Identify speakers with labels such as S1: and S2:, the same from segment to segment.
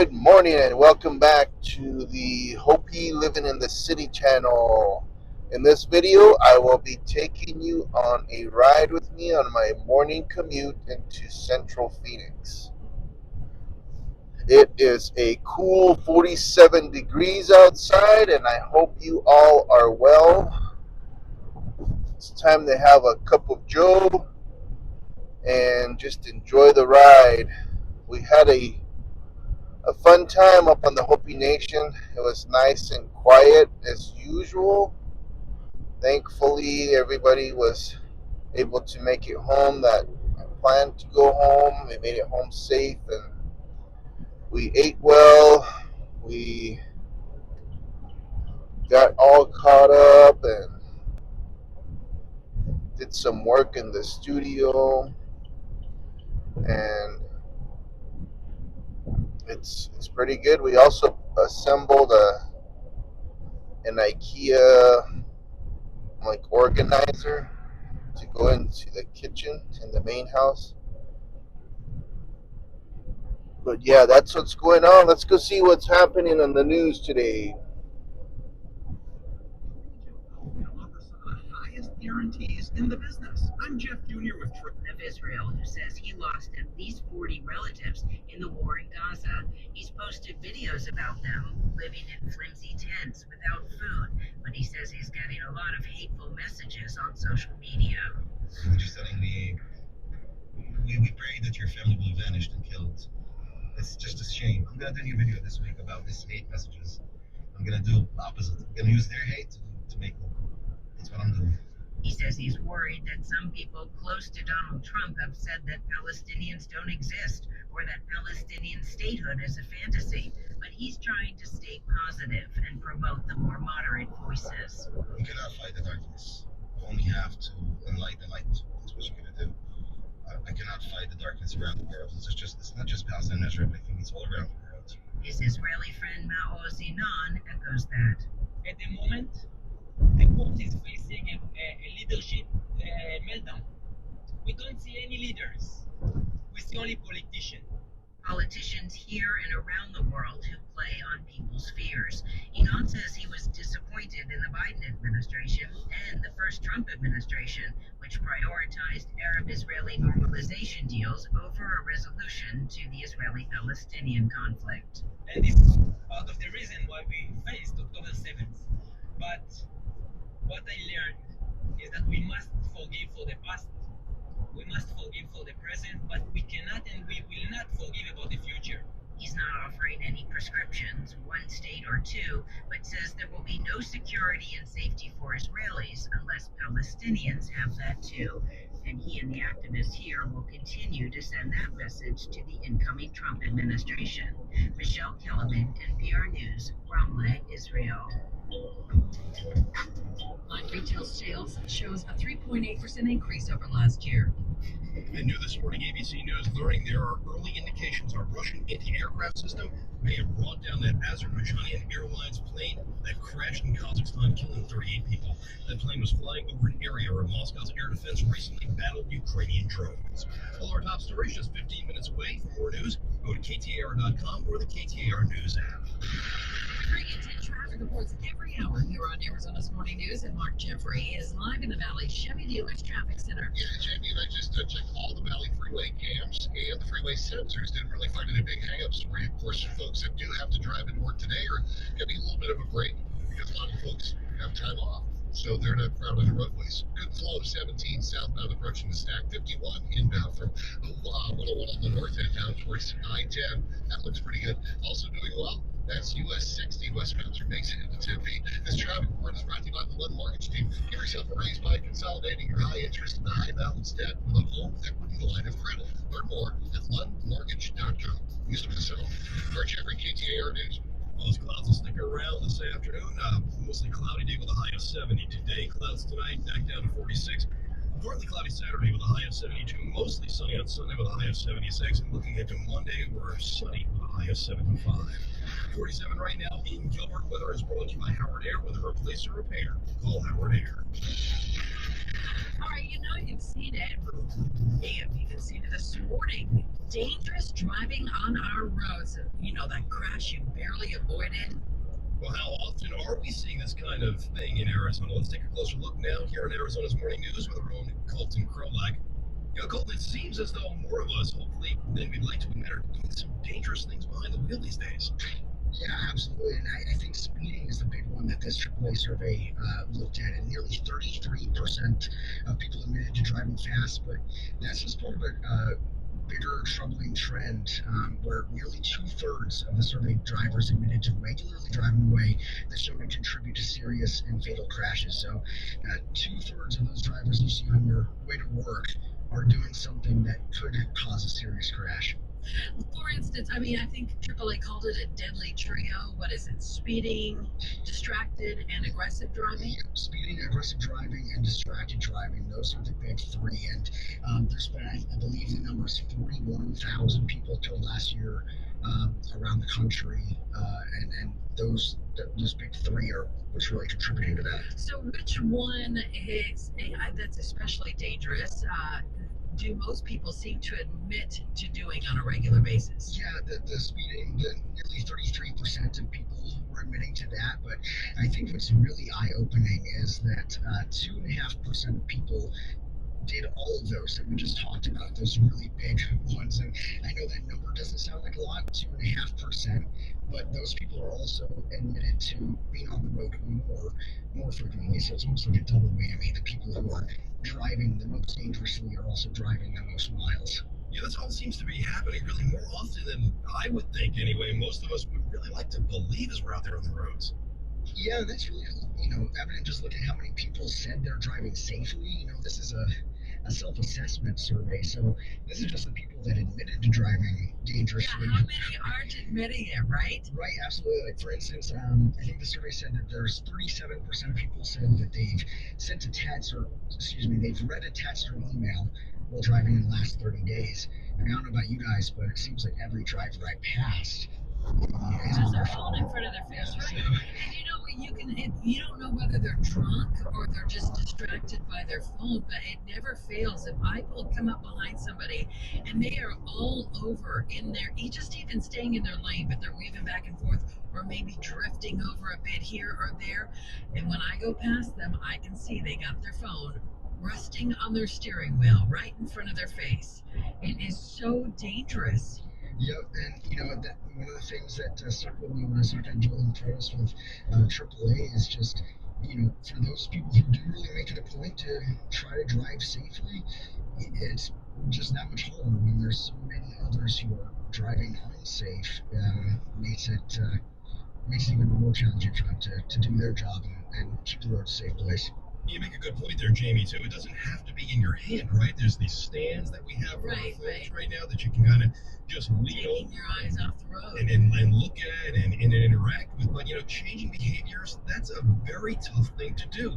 S1: Good morning and welcome back to the Hopi Living in the City channel. In this video, I will be taking you on a ride with me on my morning commute into Central Phoenix. It is a cool 47 degrees outside and I hope you all are well. It's time to have a cup of joe and just enjoy the ride. We had a fun time up on the Hopi Nation. It was nice and quiet as usual. Thankfully, everybody was able to make it home that planned to go home. They made it home safe and we ate well. We got all caught up and did some work in the studio, and it's pretty good. We also assembled an IKEA organizer to go into the kitchen in the main house. But yeah, that's what's going on. Let's go see what's happening on the news today.
S2: Offers some of the highest guarantees in the business. I'm Jeff Jr. with of Israel, who says he lost at least 40 relatives in the war in Gaza. He's posted videos about them living in flimsy tents without food, but he says he's getting a lot of hateful messages on social media.
S3: They're just telling me, we pray that your family will be vanished and killed. It's just a shame. I'm going to do a new video this week about these hate messages. I'm going to do the opposite. I'm going to use their hate to make hope. That's what I'm doing.
S2: He says he's worried that some people close to Donald Trump have said that Palestinians don't exist or that Palestinian statehood is a fantasy, but he's trying to stay positive and promote the more moderate voices.
S3: You cannot fight the darkness. You only have to enlighten the light. That's what you're going to do. I cannot fight the darkness around the world. It's not just Palestine and Israel. I think it's all around the world.
S2: His Israeli friend Maoz Inan echoes that.
S4: At the moment, the court is facing a leadership meltdown. We don't see any leaders. We see only politicians.
S2: Politicians here and around the world who play on people's fears. Inan says he was disappointed in the Biden administration and the first Trump administration, which prioritized Arab-Israeli normalization deals over a resolution to the Israeli-Palestinian conflict.
S4: And this is part of the reason why we faced October 7th. But what I learned is that we must forgive for the past. We must forgive for the present, but we cannot and we will not forgive about the future.
S2: He's not offering any prescriptions, one state or two, but says there will be no security and safety for Israelis unless Palestinians have that too. And he and the activists here will continue to send that message to the incoming Trump administration. Michelle Kellerman, NPR News, Ramle, Israel.
S5: On retail sales shows a 3.8% increase over last year.
S6: And new this morning, ABC News learning there are early indications our Russian anti-aircraft system may have brought down that Azerbaijani Airlines plane that crashed in Kazakhstan, killing 38 people. That plane was flying over an area where Moscow's air defense recently battled Ukrainian drones. All our top stories just 15 minutes away. For more news, go to KTAR.com or the KTAR News app.
S5: Bring you 10 traffic reports every hour here on Arizona's Morning News, and Mark Jeffrey is live in the Valley Chevy Dealers Traffic Center.
S6: Yeah, Jamie and I just checked all the Valley Freeway cams, and the freeway sensors didn't really find any big hang-ups for you. Of course, for folks that do have to drive into work today are getting a little bit of a break because a lot of folks have time off, so they're not crowded the roadways. Good flow of 17 southbound approaching the stack, 51 inbound from 101 on the north end down towards I-10. That looks pretty good. Also doing well. That's US 60 westbound through makes it into Tempe. This traffic report is brought to you by the Lund Mortgage Team. Give yourself a raise by consolidating your high interest and high balance debt with a home equity line of credit. Learn more at lundmortgage.com. Use them yourself. March every KTAR News.
S7: Those clouds will stick around this afternoon. Mostly cloudy day with a high of 70 today. Clouds tonight back down to 46. Partly cloudy Saturday with a high of 72. Mostly sunny on Sunday with a high of 76. And looking into Monday, we're sunny with a high of 75. 47 right now in Gilbert. Weather is brought to you by Howard Air. Whether replace or repair, call Howard Air.
S5: All right, you've seen it. May have even seen it this morning. Dangerous driving on our roads. That crash you barely avoided.
S7: Well, how often are we seeing this kind of thing in Arizona? Let's take a closer look now here in Arizona's Morning News with our own Colton Krolak. Colton, it seems as though more of us, hopefully, than we'd like to admit, are doing some dangerous things behind the wheel these days.
S8: Yeah, absolutely. And I think speeding is the big one that this AAA survey looked at. And nearly 33% of people admitted to driving fast. But that's just part of a bigger troubling trend where nearly two-thirds of the surveyed drivers admitted to regularly driving away that shown to contribute to serious and fatal crashes. So two-thirds of those drivers you see on your way to work are doing something that could cause a serious crash.
S5: For instance, I think AAA called it a deadly trio. What is it? Speeding, distracted, and aggressive driving?
S8: Yeah, speeding, aggressive driving, and distracted driving. Those are the big three. And there's been, I believe the number is 41,000 people killed last year around the country. And those big three are what's really contributing to that.
S5: So, which one is that's especially dangerous? Do most people seem to admit to doing on a regular basis?
S8: Yeah, the speeding, nearly 33% of people were admitting to that. But I think what's really eye opening is that 2.5% of people did all of those that we just talked about, those really big ones. And I know that number doesn't sound like a lot, 2.5%, but those people are also admitted to being on the road more frequently. So it's almost like a double whammy. The people who are driving the most dangerously are also driving the most miles.
S7: Yeah, this all seems to be happening really more often than I would think anyway. Most of us would really like to believe as we're out there on the roads.
S8: Yeah, that's really, evident just looking at how many people said they're driving safely. This is a self-assessment survey, so this is just the people that admitted to driving dangerously.
S5: Yeah, how many aren't admitting it, right?
S8: Right, absolutely. Like for instance, I think the survey said that there's 37% of people said that they've sent a text or, excuse me, they've read a text or email while driving in the last 30 days. I don't know about you guys, but it seems like every driver I passed
S5: Has their phone in front of their face, right? And you don't know whether they're drunk or they're just distracted by their phone, but it never fails. If I will come up behind somebody and they are all over in there, just even staying in their lane, but they're weaving back and forth or maybe drifting over a bit here or there. And when I go past them, I can see they got their phone resting on their steering wheel right in front of their face. It is so dangerous.
S8: Yep, and that one of the things that stuck with me when I started doing pros with AAA is just for those people who do really make it a point to try to drive safely, it's just that much harder when there's so many others who are driving unsafe. Makes it even more challenging for them to do their job and keep the road a safe place.
S7: You make a good point there, Jamie, too. It doesn't have to be in your hand, right? There's these stands that we have for our phones right now that you can kind of just lean over
S5: your eyes off the road
S7: and look at and interact with. But, changing behaviors, that's a very tough thing to do.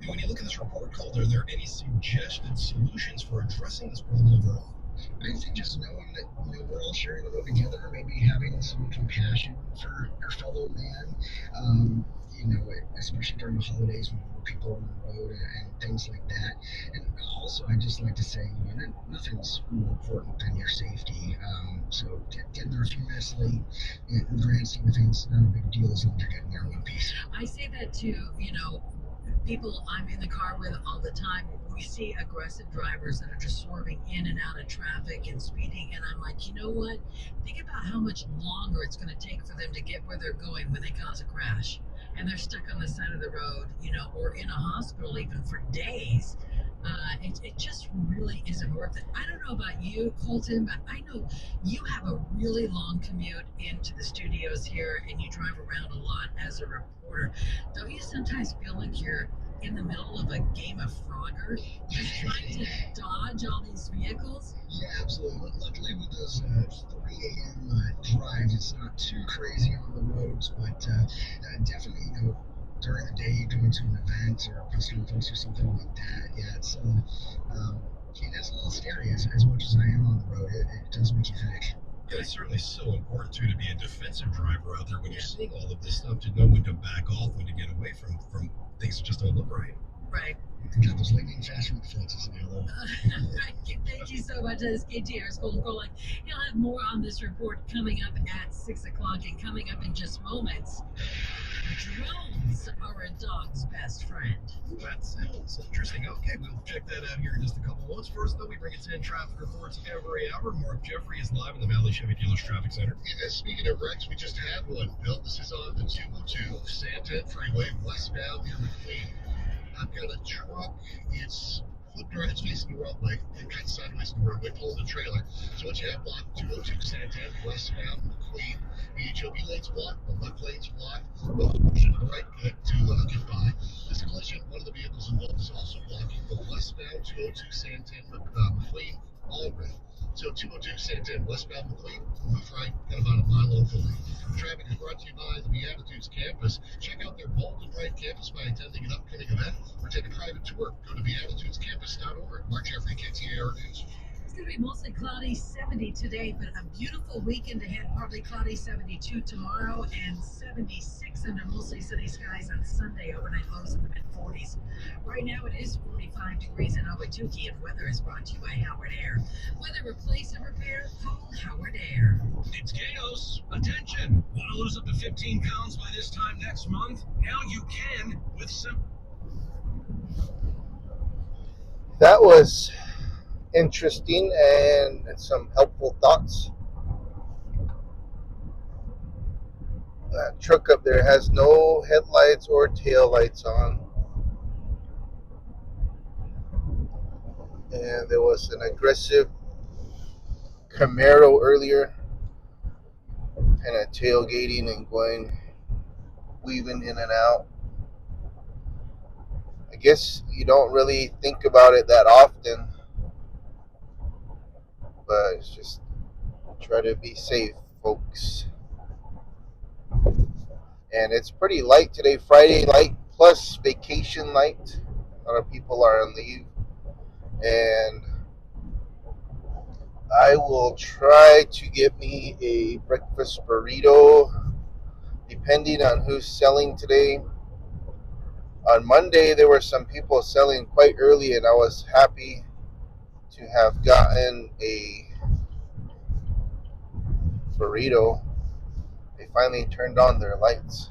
S7: And when you look at this report called, are there any suggested solutions for addressing this problem overall?
S8: I think just knowing that we're all sharing the road together, maybe having some compassion for your fellow man, especially during the holidays when more people are on the road and things like that. And also, I just like to say, nothing's more important than your safety. So getting there a few minutes late, in the grand scheme of things, not a big deal as long as you're getting there in one piece.
S5: I say that to people I'm in the car with all the time. We see aggressive drivers that are just swerving in and out of traffic and speeding, and I'm like, you know what? Think about how much longer it's going to take for them to get where they're going when they cause a crash, and they're stuck on the side of the road, or in a hospital even for days. It just really isn't worth it. I don't know about you, Colton, but I know you have a really long commute into the studios here, and you drive around a lot as a reporter. Don't you sometimes feel like you're in the middle of a game of Frogger, just trying to dodge all these vehicles?
S8: Yeah, absolutely. Luckily, with those 3 a.m. Drives, it's not too crazy on the roads, but definitely, during the day, going to an event or a press conference or something like that, yeah, it is a little scary as much as I am on the road. It does make you think.
S7: Yeah, it's certainly so important too to be a defensive driver out there when you're seeing all of this stuff, to know when to back off, when to get away from things that just don't look right.
S5: Right.
S8: Got those lightning fast reflexes now.
S5: Thank you so much. This KTR's Golden Corn. You'll have more on this report coming up at 6 o'clock, and coming up in just moments. Drones are a dog's best friend.
S7: That sounds interesting. Okay, we'll check that out here in just a couple months. First, though, we bring in 10 traffic reports every hour. Mark Jeffrey is live in the Valley Chevy Dealers Traffic Center.
S6: Yeah, speaking of wrecks, we just had one, Bill. This is on the 202 Santa Freeway westbound near McLean. I've got a truck. It's flipped around. It's facing the roadway. It cut sideways in the roadway, pulling a trailer. So what you have blocked, 202 Santa westbound McLean. The HOV lane's blocked. The left lane's blocked. Both pushing to the right to get by. This collision, one of the vehicles involved is also blocking the westbound 202 Santa McLean all red. So 202 Santa westbound McLean, move right, got about a mile locally. Traffic is brought to you by the Beatitudes Campus. Check out their bold and bright campus by attending an upcoming event or take a private tour. Go to beatitudescampus.org. Mark Jeffrey, KTAR News.
S5: It's going to be mostly cloudy, 70 today, but a beautiful weekend ahead. Partly cloudy, 72 tomorrow, and 76 under mostly sunny skies on Sunday. Overnight lows in the mid-40s. Right now it is 45 degrees in Ahwatukee, and weather is brought to you by Howard Air. Weather replace and repair, call Howard Air.
S7: It's chaos. Attention. Want to lose up to 15 pounds by this time next month? Now you can with some.
S1: That was interesting and some helpful thoughts. That truck up there has no headlights or tail lights on. And there was an aggressive Camaro earlier, kind of tailgating and weaving in and out. I guess you don't really think about it that often, but it's just try to be safe, folks. And it's pretty light today, Friday light plus vacation light. A lot of people are on leave, and I will try to get me a breakfast burrito depending on who's selling today. On Monday there were some people selling quite early, and I was happy to have gotten a burrito. They finally turned on their lights.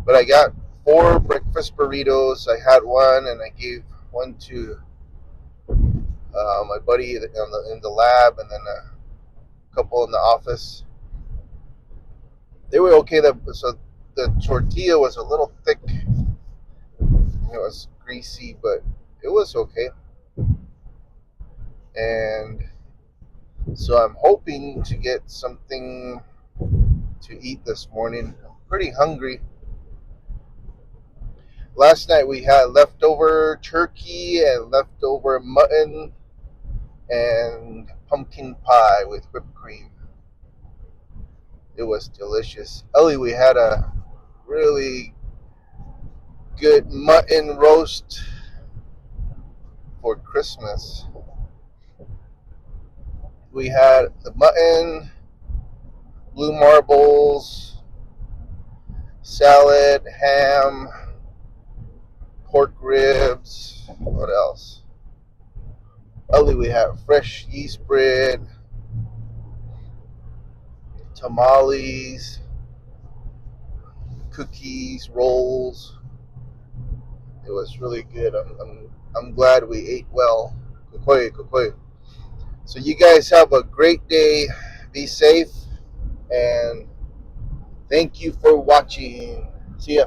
S1: But I got 4 breakfast burritos. I had one, and I gave one to my buddy in the lab, and then a couple in the office. They were okay. So the tortilla was a little thick. It was greasy, but it was okay. And so I'm hoping to get something to eat this morning. I'm pretty hungry. Last night we had leftover turkey and leftover mutton and pumpkin pie with whipped cream. It was delicious. Ellie, we had a really good mutton roast for Christmas. We had the mutton, blue marbles, salad, ham, pork ribs. What else? Ellie, we had fresh yeast bread, tamales, cookies, rolls. It was really good. I'm glad we ate well. Kukoy. So you guys have a great day. Be safe, and thank you for watching. See ya.